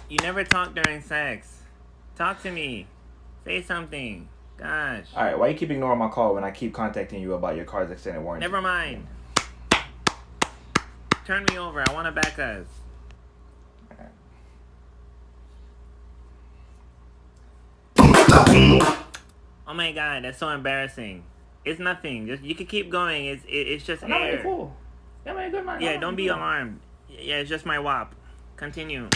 You never talk during sex. Talk to me. Say something. Gosh. Alright, why you keep ignoring my call when I keep contacting you about your car's extended warranty? Never mind. Turn me over. I want to back us. Oh my god, that's so embarrassing. It's nothing. Just you can keep going. It's just air. Cool. Yeah, don't be alarmed. Yeah, it's just my WAP. Continue.